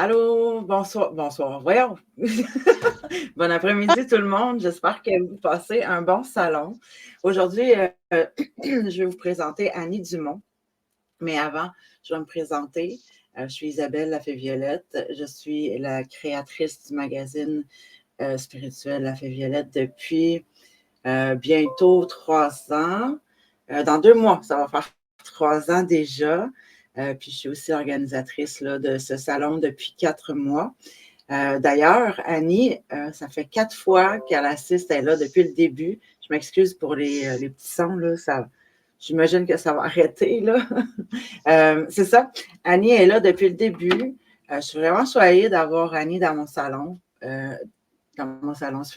Allô, bonsoir, bonsoir, voyons. Bon après-midi tout le monde, j'espère que vous passez un bon salon. Aujourd'hui, je vais vous présenter Annie Dumont, mais avant, je vais me présenter. Je suis Isabelle Lafay-Violette, je suis la créatrice du magazine spirituel Lafay-Violette depuis bientôt 3 ans. Dans 2 mois, ça va faire 3 ans déjà. Puis je suis aussi organisatrice là, de ce salon depuis 4 mois. D'ailleurs, Annie, ça fait 4 fois qu'elle assiste, elle est là depuis le début. Je m'excuse pour les petits sons, là, j'imagine que ça va arrêter. Là. C'est ça, Annie est là depuis le début. Je suis vraiment choyée d'avoir Annie dans mon salon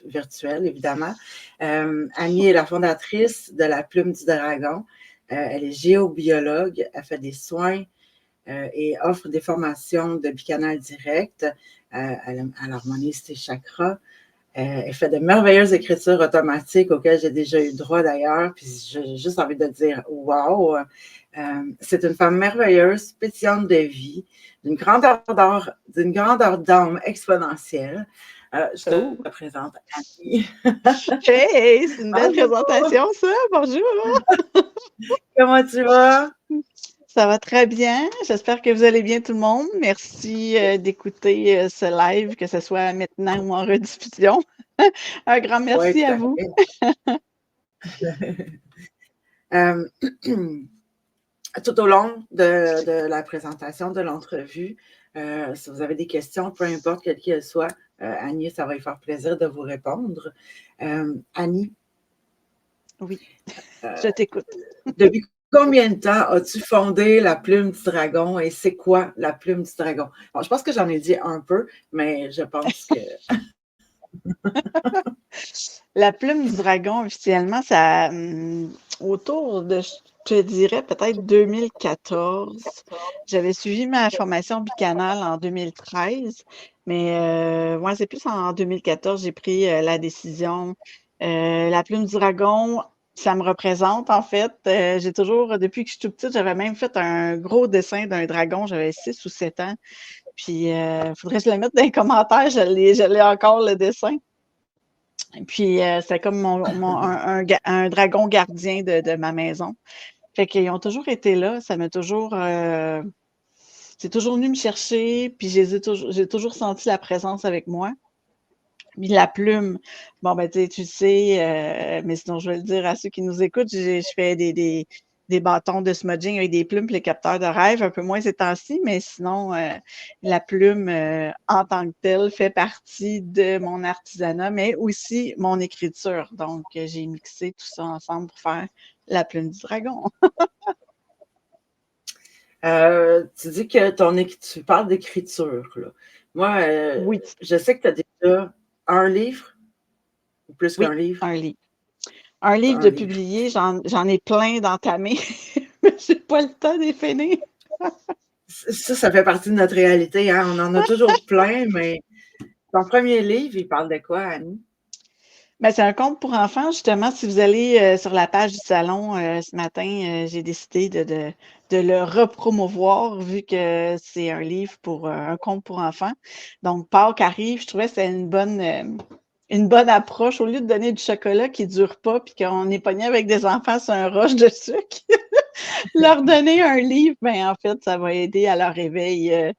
virtuel, évidemment. Annie est la fondatrice de la Plume du Dragon. Elle est géobiologue, elle fait des soins et offre des formations de bicanal direct. Elle harmonise ses chakras. Elle fait de merveilleuses écritures automatiques auxquelles j'ai déjà eu droit d'ailleurs. Puis j'ai juste envie de dire wow! C'est une femme merveilleuse, pétillante de vie, d'une grandeur d'âme exponentielle. Je te présente Annie. Hey, c'est une belle présentation, ça. Bonjour. Comment tu vas? Ça va très bien. J'espère que vous allez bien, tout le monde. Merci d'écouter ce live, que ce soit maintenant ou en rediffusion. Un grand merci à vous. Tout au long de la présentation, de l'entrevue, si vous avez des questions, peu importe quelle qu'elle soit, Annie, ça va lui faire plaisir de vous répondre. Annie? Oui, je t'écoute. Depuis combien de temps as-tu fondé la Plume du Dragon et c'est quoi la Plume du Dragon? Bon, je pense que j'en ai dit un peu, mais je pense que... La Plume du Dragon, officiellement, ça autour de, je te dirais, peut-être 2014. J'avais suivi ma formation bicanale en 2013, mais moi, c'est plus en 2014, j'ai pris la décision. La Plume du Dragon, ça me représente, en fait. J'ai toujours, depuis que je suis toute petite, j'avais même fait un gros dessin d'un dragon, j'avais 6 ou 7 ans. Puis, il faudrait que je le mette dans les commentaires, je l'ai encore, le dessin. Puis, c'était comme un dragon gardien de ma maison. Fait qu'ils ont toujours été là. Ça m'a toujours... c'est toujours venu me chercher, puis j'ai toujours senti la présence avec moi. Puis la plume, bon, ben, tu sais, mais sinon, je vais le dire à ceux qui nous écoutent, je fais des bâtons de smudging avec des plumes, puis les capteurs de rêve, un peu moins ces temps-ci, mais sinon, la plume, en tant que telle, fait partie de mon artisanat, mais aussi mon écriture. Donc, j'ai mixé tout ça ensemble pour faire la plume du dragon. Tu dis que tu parles d'écriture, là. Moi, Oui. je sais que tu as déjà un livre, ou plus qu'un livre. Un livre. Un livre de publié, j'en ai plein d'entamés, mais j'ai pas le temps d'y finir. Ça fait partie de notre réalité, hein? On en a toujours plein, mais ton premier livre, il parle de quoi, Annie? Ben, c'est un conte pour enfants, justement. Si vous allez sur la page du salon ce matin, j'ai décidé de le repromouvoir vu que c'est un livre pour un conte pour enfants. Donc, Pâques arrive, je trouvais que c'était une bonne approche. Au lieu de donner du chocolat qui ne dure pas puis qu'on est pogné avec des enfants sur un roche de sucre, leur donner un livre, ben en fait, ça va aider à leur éveil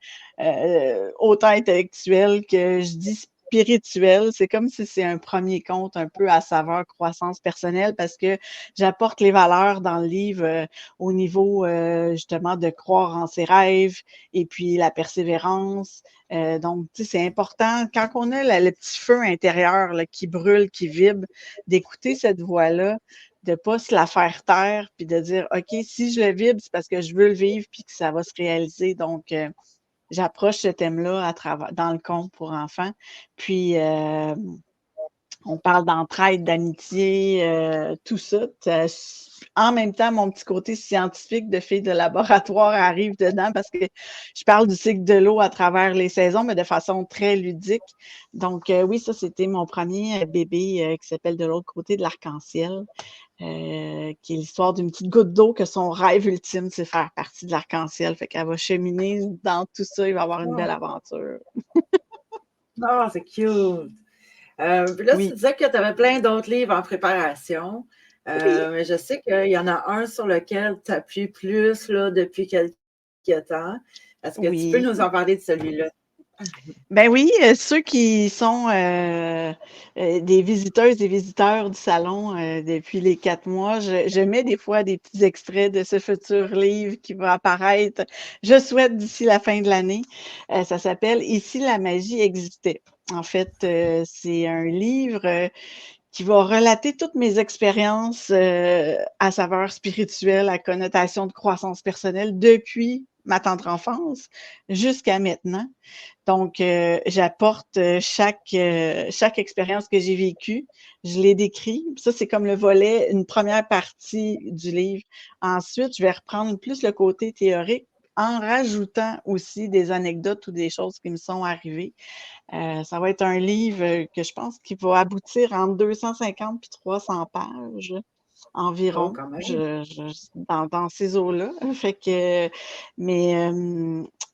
autant intellectuel que je dis spirituel. C'est comme si c'est un premier conte un peu à saveur croissance personnelle parce que j'apporte les valeurs dans le livre au niveau justement de croire en ses rêves et puis la persévérance. Donc, tu sais, c'est important quand on a le petit feu intérieur là, qui brûle, qui vibre, d'écouter cette voix-là, de ne pas se la faire taire, puis de dire, OK, si je le vibre, c'est parce que je veux le vivre, puis que ça va se réaliser. Donc, j'approche ce thème-là dans le conte pour enfants. Puis, on parle d'entraide, d'amitié, tout ça. En même temps, mon petit côté scientifique de fille de laboratoire arrive dedans parce que je parle du cycle de l'eau à travers les saisons, mais de façon très ludique. Donc, oui, ça, c'était mon premier bébé qui s'appelle De l'autre côté de l'arc-en-ciel. qui est l'histoire d'une petite goutte d'eau que son rêve ultime, c'est faire partie de l'arc-en-ciel. Fait qu'elle va cheminer dans tout ça, il va avoir une belle aventure. Oh, c'est cute! Puis là, tu Oui. disais que tu avais plein d'autres livres en préparation, Oui. mais je sais qu'il y en a un sur lequel tu appuies plus là, depuis quelques temps. Est-ce que tu peux Oui. nous en parler de celui-là? Ben oui, ceux qui sont des visiteuses et visiteurs du salon depuis les 4 mois, je mets des fois des petits extraits de ce futur livre qui va apparaître, je souhaite, d'ici la fin de l'année. Ça s'appelle « Ici, la magie existait ». En fait, c'est un livre qui va relater toutes mes expériences à saveur spirituelle, à connotation de croissance personnelle depuis ma tendre enfance jusqu'à maintenant. Donc, j'apporte chaque expérience que j'ai vécue, je l'ai décrit. Ça, c'est comme le volet, une première partie du livre. Ensuite, je vais reprendre plus le côté théorique en rajoutant aussi des anecdotes ou des choses qui me sont arrivées. Ça va être un livre que je pense qui va aboutir entre 250 et 300 pages Oh, environ, quand même. dans ces eaux-là. Fait que, mais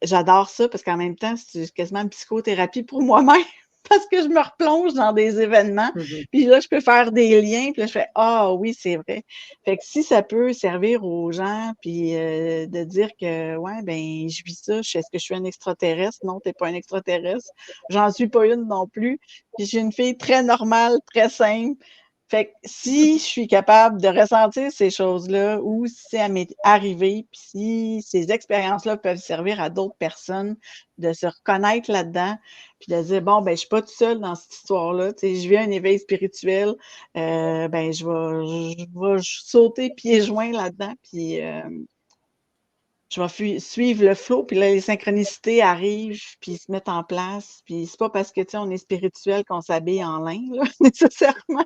j'adore ça parce qu'en même temps, c'est quasiment une psychothérapie pour moi-même parce que je me replonge dans des événements, puis là, je peux faire des liens, puis là, je fais « Ah oui, c'est vrai ». Fait que si ça peut servir aux gens, puis de dire que « Ouais, ben je vis ça, est-ce que je suis un extraterrestre? Non, t'es pas un extraterrestre. J'en suis pas une non plus. Puis je suis une fille très normale, très simple. » Fait que si je suis capable de ressentir ces choses-là ou si ça m'est arrivé, puis si ces expériences-là peuvent servir à d'autres personnes de se reconnaître là-dedans, puis de dire bon, ben, je suis pas toute seule dans cette histoire-là. Tu sais, je vis un éveil spirituel, ben, je vais sauter pieds joints là-dedans, puis je vais suivre le flow, puis là, les synchronicités arrivent, puis se mettent en place. Puis c'est pas parce que, tu sais, on est spirituel qu'on s'habille en lin, là, nécessairement.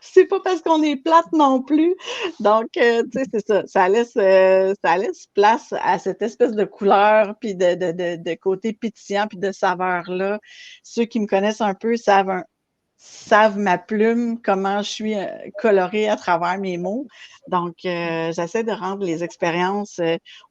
C'est pas parce qu'on est plate non plus. Donc, tu sais, c'est ça. Ça laisse place à cette espèce de couleur, puis de côté pétillant, puis de saveur-là. Ceux qui me connaissent un peu savent ma plume, comment je suis colorée à travers mes mots. Donc, j'essaie de rendre les expériences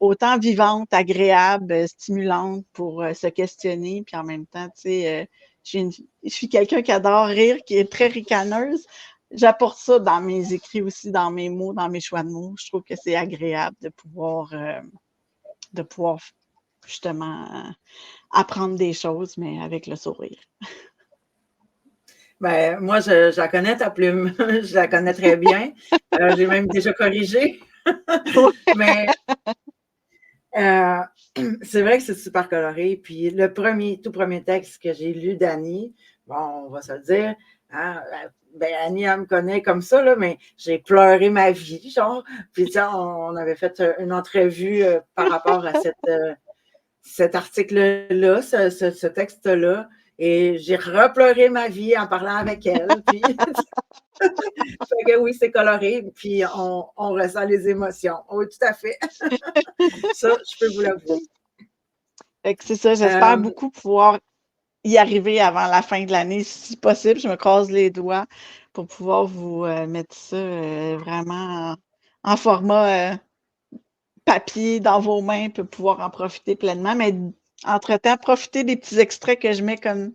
autant vivantes, agréables, stimulantes pour se questionner, puis en même temps, tu sais, je suis quelqu'un qui adore rire, qui est très ricaneuse. J'apporte ça dans mes écrits aussi, dans mes mots, dans mes choix de mots. Je trouve que c'est agréable de pouvoir justement apprendre des choses, mais avec le sourire. Ben, moi, je la connais, ta plume. Je la connais très bien. J'ai même déjà corrigé. Mais c'est vrai que c'est super coloré. Puis le tout premier texte que j'ai lu d'Annie, bon, on va se le dire, hein, ben, Annie, elle me connaît comme ça, là, mais j'ai pleuré ma vie, genre. Puis, tu sais, on avait fait une entrevue par rapport à cet article-là, ce texte-là. Et j'ai repleuré ma vie en parlant avec elle. Puis, fait que oui, c'est coloré. Puis, on ressent les émotions. Oui, tout à fait. Ça, je peux vous l'avouer. Fait que c'est ça, j'espère beaucoup pouvoir y arriver avant la fin de l'année, si possible. Je me croise les doigts pour pouvoir vous mettre ça vraiment en format papier dans vos mains pour pouvoir en profiter pleinement. Mais entre-temps, profitez des petits extraits que je mets comme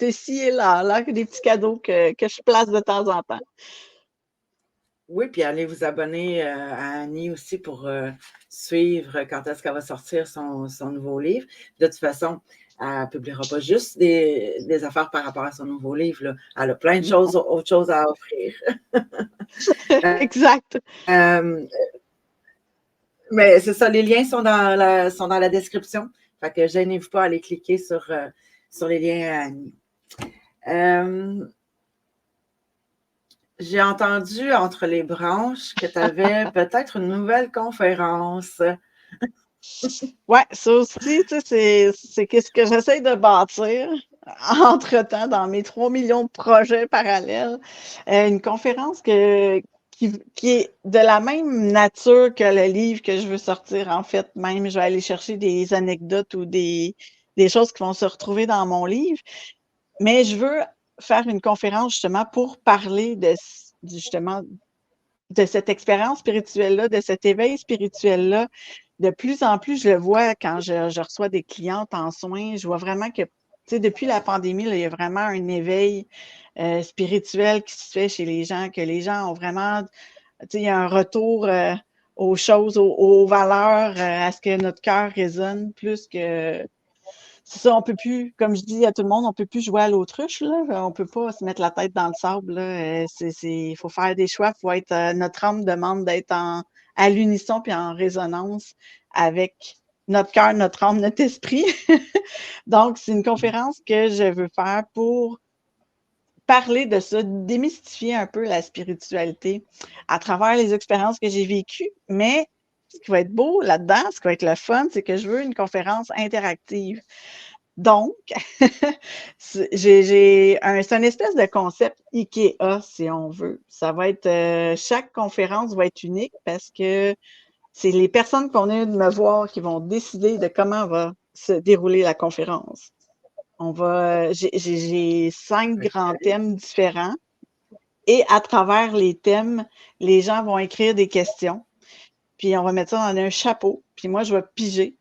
de ci et là, des petits cadeaux que je place de temps en temps. Oui, puis allez vous abonner à Annie aussi pour suivre quand est-ce qu'elle va sortir son nouveau livre. De toute façon, elle ne publiera pas juste des affaires par rapport à son nouveau livre, là. Elle a plein de choses, autres choses à offrir. Exact. Mais c'est ça, les liens sont dans la description. Fait que gênez-vous pas à aller cliquer sur les liens à Annie. J'ai entendu entre les branches que tu avais peut-être une nouvelle conférence. Oui, ça aussi, tu sais, c'est qu'est-ce que j'essaie de bâtir entre-temps dans mes 3 millions de projets parallèles. Une conférence qui est de la même nature que le livre que je veux sortir. En fait, même, je vais aller chercher des anecdotes ou des choses qui vont se retrouver dans mon livre. Mais je veux faire une conférence justement pour parler justement de cette expérience spirituelle-là, de cet éveil spirituel-là. De plus en plus, je le vois quand je reçois des clientes en soins. Je vois vraiment que, tu sais, depuis la pandémie, là, il y a vraiment un éveil spirituel qui se fait chez les gens, que les gens ont vraiment, tu sais, il y a un retour aux choses, aux valeurs, à ce que notre cœur résonne plus que. C'est ça, on peut plus, comme je dis à tout le monde, on peut plus jouer à l'autruche, là. On peut pas se mettre la tête dans le sable, là. Il faut faire des choix. Faut être, notre âme demande d'être à l'unisson puis en résonance avec notre cœur, notre âme, notre esprit. Donc, c'est une conférence que je veux faire pour parler de ça, démystifier un peu la spiritualité à travers les expériences que j'ai vécues. Mais ce qui va être beau là-dedans, ce qui va être le fun, c'est que je veux une conférence interactive. Donc, c'est un espèce de concept IKEA, si on veut. Ça va être, chaque conférence va être unique parce que c'est les personnes qu'on est de me voir qui vont décider de comment va se dérouler la conférence. J'ai 5 grands thèmes différents et à travers les thèmes, les gens vont écrire des questions. Puis on va mettre ça dans un chapeau. Puis moi, je vais piger.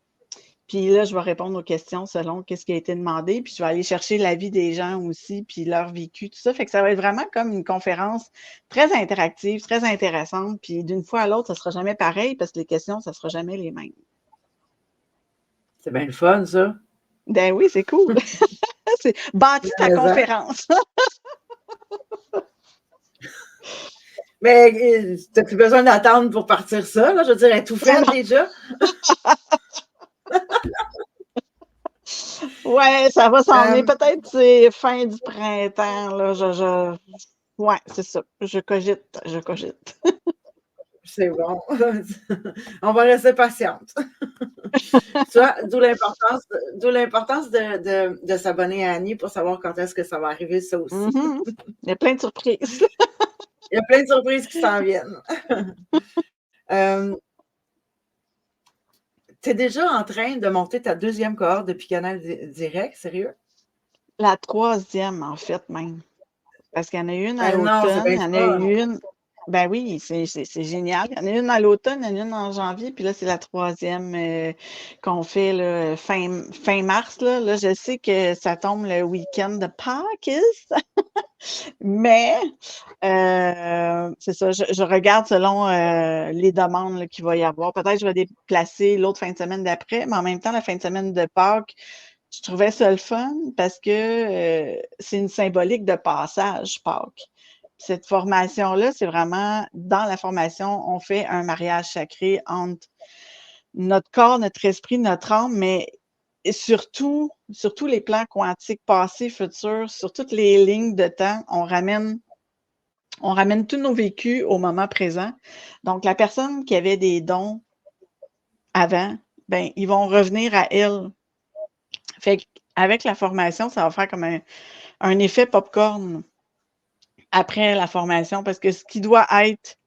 Puis là, je vais répondre aux questions selon qu'est-ce qui a été demandé. Puis je vais aller chercher l'avis des gens aussi, puis leur vécu, tout ça. Fait que ça va être vraiment comme une conférence très interactive, très intéressante. Puis d'une fois à l'autre, ça sera jamais pareil parce que les questions, ça sera jamais les mêmes. C'est bien le fun, ça. Ben oui, c'est cool. C'est bâti ta conférence. Mais t'as plus besoin d'attendre pour partir ça, là? Je veux dire, elle est tout faite déjà. Ouais, ça va s'en venir. Peut-être c'est fin du printemps, là. Ouais, c'est ça. Je cogite. C'est bon. On va rester patiente. Tu vois, d'où l'importance de s'abonner à Annie pour savoir quand est-ce que ça va arriver, ça aussi. Il y a plein de surprises. Il y a plein de surprises qui s'en viennent. Tu es déjà en train de monter ta 2e cohorte de Picanal direct, sérieux? La 3e, en fait, même. Parce qu'il y en a une à Ben non, c'est l'automne, il bien y en a fun. une. Ben oui, c'est génial. Il y en a une à l'automne, il y en a une en janvier, puis là, c'est la 3e qu'on fait là, fin mars. Là, je sais que ça tombe le week-end de Pâques, mais c'est ça, je regarde selon les demandes qu'il va y avoir. Peut-être que je vais déplacer l'autre fin de semaine d'après, mais en même temps, la fin de semaine de Pâques, je trouvais ça le fun parce que c'est une symbolique de passage, Pâques. Cette formation-là, c'est vraiment, dans la formation, on fait un mariage sacré entre notre corps, notre esprit, notre âme, mais surtout, sur tous les plans quantiques, passé, futur, sur toutes les lignes de temps, on ramène tous nos vécus au moment présent. Donc, la personne qui avait des dons avant, ben, ils vont revenir à elle. Fait qu'avec la formation, ça va faire comme un effet popcorn après la formation parce que ce qui doit être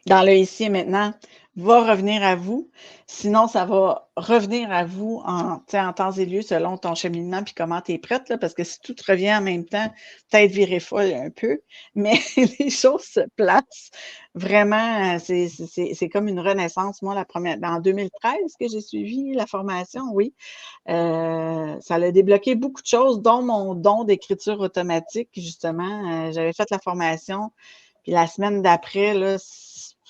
dans le ici et maintenant va revenir à vous. Sinon, ça va revenir à vous en temps et lieu selon ton cheminement puis comment tu es prête, là, parce que si tout te revient en même temps, peut-être virer folle un peu, mais les choses se placent. Vraiment, c'est comme une renaissance. Moi, en 2013 que j'ai suivi la formation, oui. Ça a débloqué beaucoup de choses, dont mon don d'écriture automatique, justement. J'avais fait la formation, puis la semaine d'après, là,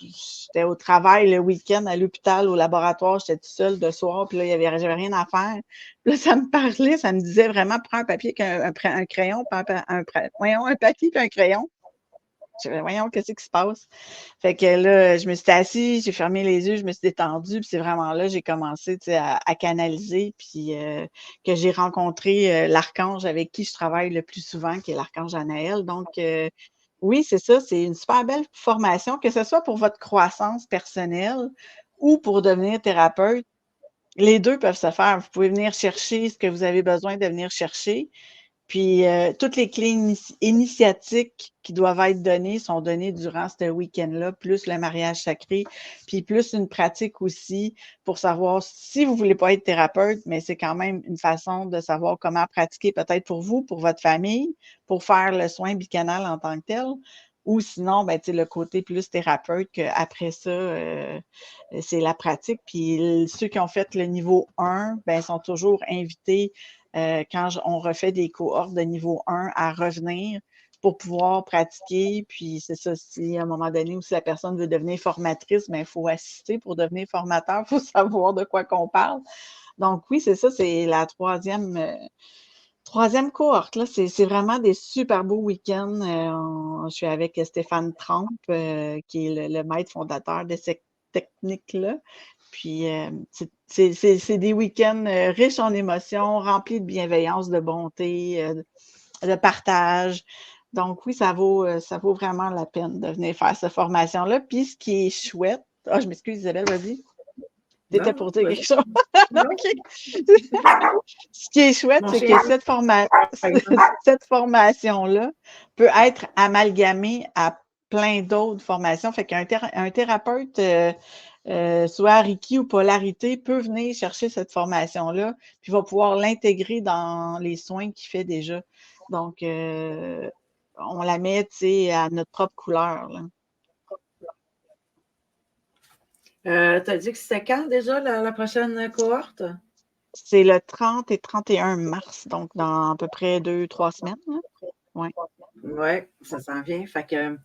j'étais au travail le week-end, à l'hôpital, au laboratoire, j'étais toute seule de soir, puis là, j'avais rien à faire. Puis là, ça me parlait, ça me disait vraiment, prends un papier, un crayon, voyons, un papier puis un crayon. Voyons, qu'est-ce qui se passe? Fait que là, je me suis assise, j'ai fermé les yeux, je me suis détendue, puis c'est vraiment là, j'ai commencé à canaliser, puis que j'ai rencontré l'archange avec qui je travaille le plus souvent, qui est l'archange Anaël. Donc, oui, c'est ça, c'est une super belle formation, que ce soit pour votre croissance personnelle ou pour devenir thérapeute. Les deux peuvent se faire. Vous pouvez venir chercher ce que vous avez besoin de venir chercher. Puis, toutes les clés initiatiques qui doivent être données sont données durant ce week-end-là, plus le mariage sacré, puis plus une pratique aussi pour savoir si vous ne voulez pas être thérapeute, mais c'est quand même une façon de savoir comment pratiquer peut-être pour vous, pour votre famille, pour faire le soin bicanal en tant que tel. Ou sinon, ben, le côté plus thérapeute, qu'après ça, c'est la pratique. Puis ceux qui ont fait le niveau 1, ben, sont toujours invités, quand on refait des cohortes de niveau 1, à revenir pour pouvoir pratiquer. Puis c'est ça, si à un moment donné où si la personne veut devenir formatrice, ben, il faut assister pour devenir formateur, il faut savoir de quoi qu'on parle. Donc oui, c'est ça, c'est la troisième cohorte. Là, c'est vraiment des super beaux week-ends. Je suis avec Stéphane Trempe, qui est le maître fondateur de cette technique-là. Puis, c'est des week-ends riches en émotions, remplis de bienveillance, de bonté, de partage. Donc oui, ça vaut vraiment la peine de venir faire cette formation-là. Puis ce qui est chouette, je m'excuse Isabelle, vas-y. T'étais pour dire quelque chose? OK. Ce qui est chouette, c'est que cette formation-là peut être amalgamée à plein d'autres formations. Fait qu'un thérapeute, soit Reiki ou polarité, peut venir chercher cette formation-là, puis va pouvoir l'intégrer dans les soins qu'il fait déjà. Donc, on la met, à notre propre couleur, là. Tu as dit que c'était quand déjà la prochaine cohorte? C'est le 30 et 31 mars, donc dans à peu près 2-3 semaines. Oui. Oui, ça s'en vient. Fait que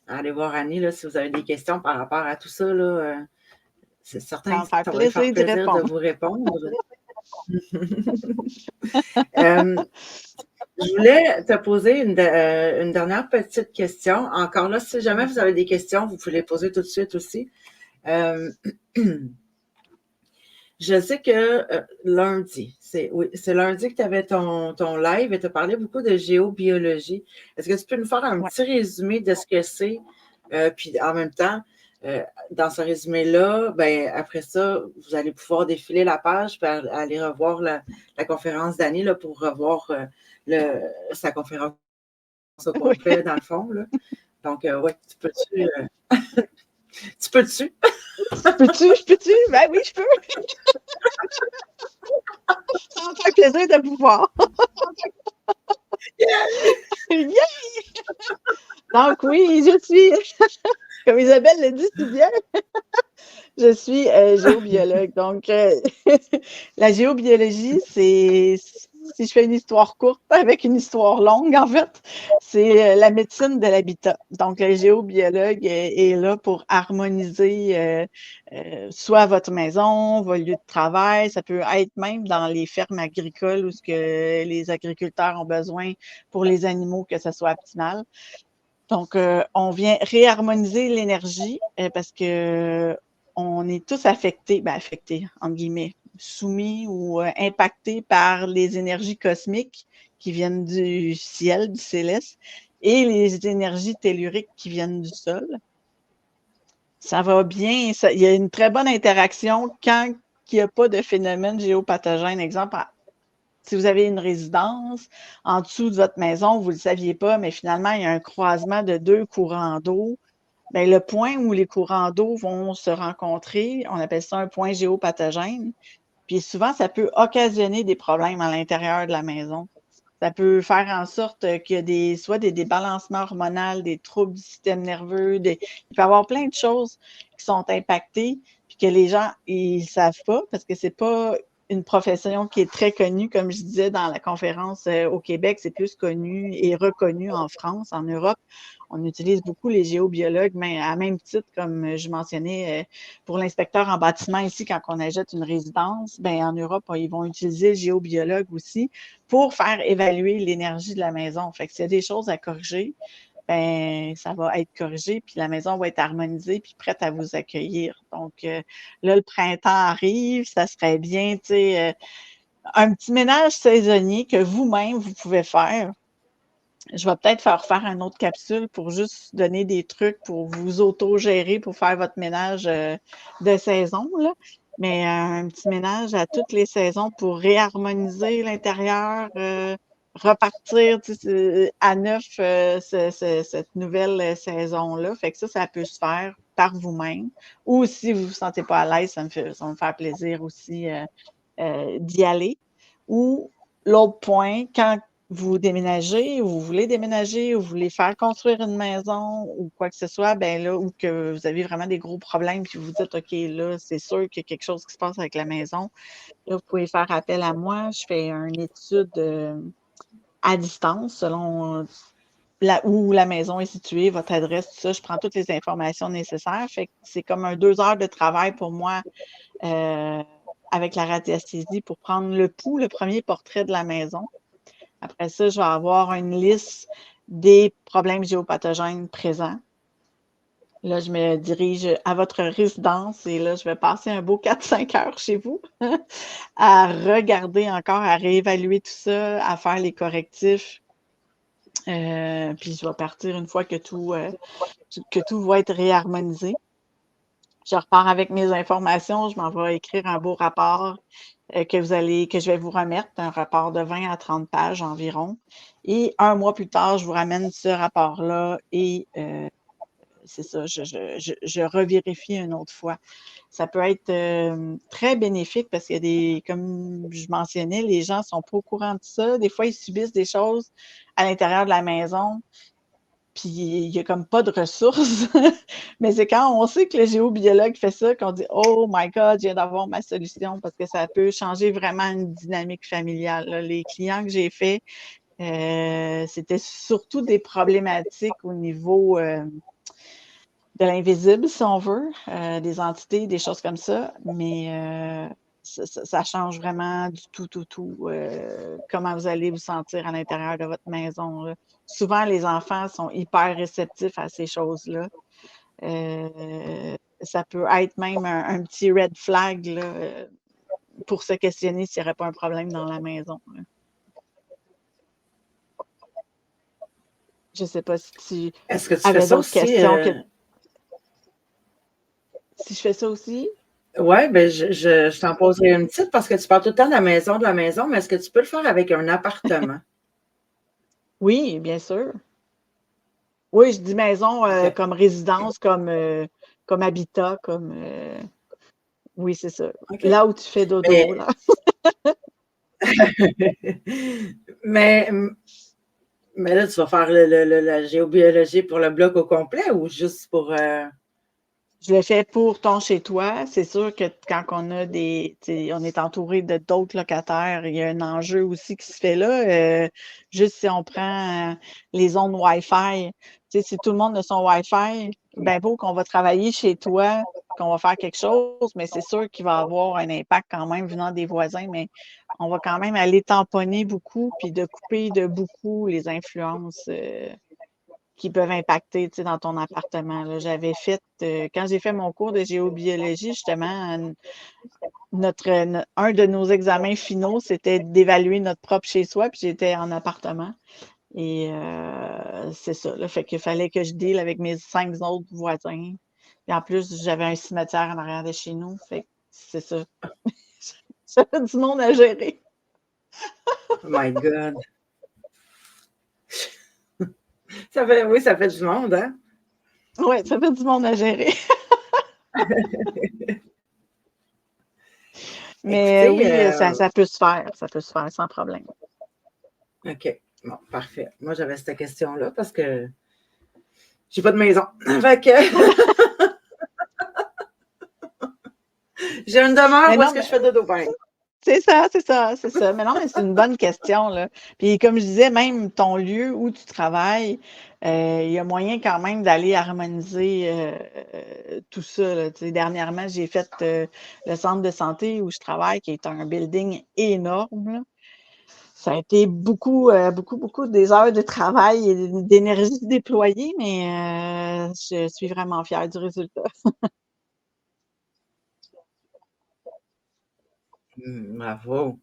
allez voir Annie là, si vous avez des questions par rapport à tout ça. Là, c'est certain que ça va lui faire plaisir de vous répondre. Je voulais te poser une dernière petite question. Encore là, si jamais vous avez des questions, vous pouvez les poser tout de suite aussi. Je sais que lundi, c'est lundi que tu avais ton live et tu as parlé beaucoup de géobiologie. Est-ce que tu peux nous faire un petit résumé de ce que c'est? Puis en même temps, dans ce résumé-là, ben, après ça, vous allez pouvoir défiler la page et aller revoir la conférence d'Annie là, pour revoir sa conférence au complet, dans le fond. Là. Donc, oui, tu peux-tu? Tu peux-tu? Je peux-tu? Ben oui, je peux. Ça va me faire plaisir de vous voir. Yeah! Donc oui, je suis, comme Isabelle le dit si bien, je suis géobiologue. Donc, la géobiologie, c'est, si je fais une histoire courte avec une histoire longue, en fait, c'est la médecine de l'habitat. Donc, le géobiologue est là pour harmoniser soit votre maison, vos lieux de travail. Ça peut être même dans les fermes agricoles où ce que les agriculteurs ont besoin pour les animaux, que ce soit optimal. Donc, on vient réharmoniser l'énergie parce que on est tous affectés, entre guillemets, soumis ou impactés par les énergies cosmiques qui viennent du ciel, du céleste, et les énergies telluriques qui viennent du sol. Ça va bien, il y a une très bonne interaction quand il n'y a pas de phénomène géopathogène. Exemple, si vous avez une résidence en dessous de votre maison, vous ne le saviez pas, mais finalement, il y a un croisement de 2 courants d'eau. Bien, le point où les courants d'eau vont se rencontrer, on appelle ça un point géopathogène. Puis souvent, ça peut occasionner des problèmes à l'intérieur de la maison. Ça peut faire en sorte qu'il y a soit des débalancements hormonaux, des troubles du système nerveux, il peut y avoir plein de choses qui sont impactées, puis que les gens, ils ne savent pas parce que c'est pas une profession qui est très connue, comme je disais dans la conférence au Québec, c'est plus connu et reconnu en France, en Europe. On utilise beaucoup les géobiologues, mais à même titre, comme je mentionnais, pour l'inspecteur en bâtiment ici, quand on achète une résidence, ben en Europe, ils vont utiliser le géobiologue aussi pour faire évaluer l'énergie de la maison. Fait que s'il y a des choses à corriger, ben ça va être corrigé, puis la maison va être harmonisée, puis prête à vous accueillir. Donc là, le printemps arrive, ça serait bien, tu sais, un petit ménage saisonnier que vous-même, vous pouvez faire. Je vais peut-être faire une autre capsule pour juste donner des trucs pour vous auto-gérer, pour faire votre ménage de saison, là. Mais un petit ménage à toutes les saisons pour réharmoniser l'intérieur, repartir à neuf cette nouvelle saison-là. Fait que ça peut se faire par vous-même. Ou si vous ne vous sentez pas à l'aise, ça va me faire plaisir aussi d'y aller. Ou l'autre point, quand vous déménagez ou vous voulez déménager ou vous voulez faire construire une maison ou quoi que ce soit, ben là, ou que vous avez vraiment des gros problèmes puis vous dites, OK, là, c'est sûr qu'il y a quelque chose qui se passe avec la maison. Là, vous pouvez faire appel à moi. Je fais une étude à distance selon où la maison est située, votre adresse, tout ça. Je prends toutes les informations nécessaires. Fait que c'est comme 2 heures de travail pour moi avec la radiesthésie pour prendre le pouls, le premier portrait de la maison. Après ça, je vais avoir une liste des problèmes géopathogènes présents. Là, je me dirige à votre résidence et là, je vais passer un beau 4-5 heures chez vous à regarder encore, à réévaluer tout ça, à faire les correctifs. Puis je vais partir une fois que tout va être réharmonisé. Je repars avec mes informations, je m'en vais écrire un beau rapport que je vais vous remettre, un rapport de 20 à 30 pages environ. Et un mois plus tard, je vous ramène ce rapport-là et c'est ça, je revérifie une autre fois. Ça peut être très bénéfique parce qu'il y a comme je mentionnais, les gens ne sont pas au courant de ça. Des fois, ils subissent des choses à l'intérieur de la maison, puis il n'y a comme pas de ressources. Mais c'est quand on sait que le géobiologue fait ça qu'on dit « Oh my God, je viens d'avoir ma solution » parce que ça peut changer vraiment une dynamique familiale. Là. Les clients que j'ai faits, c'était surtout des problématiques au niveau de l'invisible, si on veut, des entités, des choses comme ça, mais ça change vraiment du tout, comment vous allez vous sentir à l'intérieur de votre maison. Là. Souvent, les enfants sont hyper réceptifs à ces choses-là. Ça peut être même un petit red flag là, pour se questionner s'il n'y aurait pas un problème dans la maison. Là. Je ne sais pas si tu Est-ce que tu fais avais ça d'autres aussi? questions. Si je fais ça aussi? Oui, ben je t'en poserai une petite parce que tu parles tout le temps de la maison, mais est-ce que tu peux le faire avec un appartement? Oui, bien sûr. Oui, je dis maison OK. comme résidence, comme habitat, comme oui, c'est ça. OK. Là où tu fais dodo, Mais, là. mais, mais là, tu vas faire la géobiologie pour le bloc au complet ou juste pour. Je le fais pour ton chez toi. C'est sûr que quand on a on est entouré de d'autres locataires, il y a un enjeu aussi qui se fait là. Juste si on prend les zones Wi-Fi, si tout le monde a son Wi-Fi, ben beau qu'on va travailler chez toi, qu'on va faire quelque chose, mais c'est sûr qu'il va avoir un impact quand même venant des voisins, mais on va quand même aller tamponner beaucoup puis de couper de beaucoup les influences. Qui peuvent impacter, dans ton appartement. Là. J'avais fait, quand j'ai fait mon cours de géobiologie, justement, un de nos examens finaux, c'était d'évaluer notre propre chez-soi, puis j'étais en appartement. Et c'est ça. Là, fait qu'il fallait que je deal avec mes 5 autres voisins. Et en plus, j'avais un cimetière en arrière de chez nous. Fait que c'est ça. J'avais du monde à gérer. Oh my God. Oui, ça fait du monde, hein? Oui, ça fait du monde à gérer. Mais Écoutez, oui, ça peut se faire. Ça peut se faire sans problème. OK. Bon, parfait. Moi, j'avais cette question-là parce que j'ai pas de maison. Fait que j'ai une demeure Mais où non, est-ce que je fais dodo ben. c'est ça, c'est ça, c'est ça. Mais non, mais c'est une bonne question, là. Puis comme je disais, même ton lieu où tu travailles, il y a moyen quand même d'aller harmoniser tout ça, là. Tu sais, dernièrement, j'ai fait le centre de santé où je travaille, qui est un building énorme, là. Ça a été beaucoup des heures de travail et d'énergie déployée, mais je suis vraiment fière du résultat. Bravo.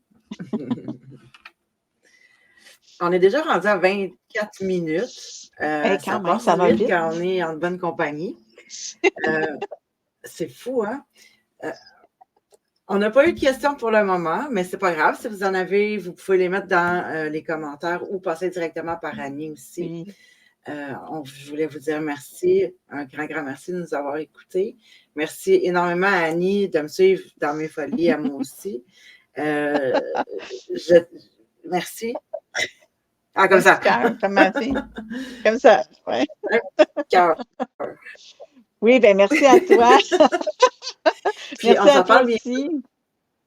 On est déjà rendu à 24 minutes. Ça Quand même, passe ça va vite vite. quand on est en bonne compagnie. C'est fou, hein? On n'a pas eu de questions pour le moment, mais c'est pas grave. Si vous en avez, vous pouvez les mettre dans les commentaires ou passer directement par Annie aussi. Puis, Je voulais vous dire merci, un grand merci de nous avoir écoutés. Merci énormément à Annie de me suivre dans mes folies, à moi aussi. Merci. Ah, comme Un petit ça. cœur, comme ma fille. Comme ça, ouais. Un cœur. Oui, ben merci à toi. Puis on Merci à s'en toi parle bien. aussi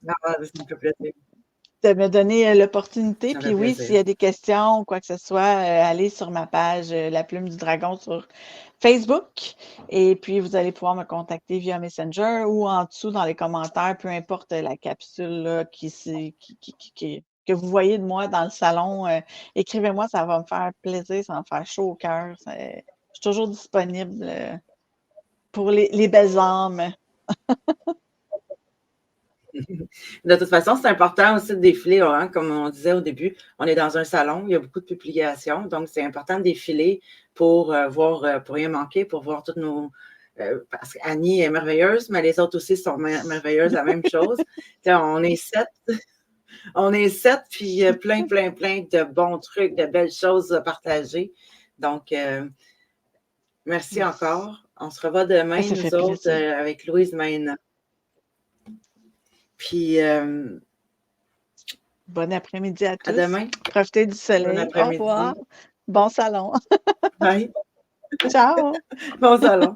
Ah, ça me fait plaisir. de me donner l'opportunité. Ça me Puis fait oui, s'il plaisir. y a des questions ou quoi que ce soit, allez sur ma page La Plume du Dragon sur Facebook. Et puis, vous allez pouvoir me contacter via Messenger ou en dessous dans les commentaires, peu importe la capsule là, que vous voyez de moi dans le salon. Écrivez-moi, ça va me faire plaisir, ça va me faire chaud au cœur. Je suis toujours disponible pour les belles âmes. De toute façon, c'est important aussi de défiler, hein, comme on disait au début. On est dans un salon, il y a beaucoup de publications, donc c'est important de défiler pour voir, pour rien manquer, pour voir toutes nos. Parce qu'Annie est merveilleuse, mais les autres aussi sont merveilleuses, la même chose. On est 7. On est 7, puis il y a plein de bons trucs, de belles choses à partager. Donc, merci encore. On se revoit demain, Ça fait nous autres, plaisir. avec Louise Maina. Puis, Bon après-midi à à tous. demain. Profitez du Bon soleil. Au revoir. après-midi. Bon salon. Bye. Ciao. Bon salon.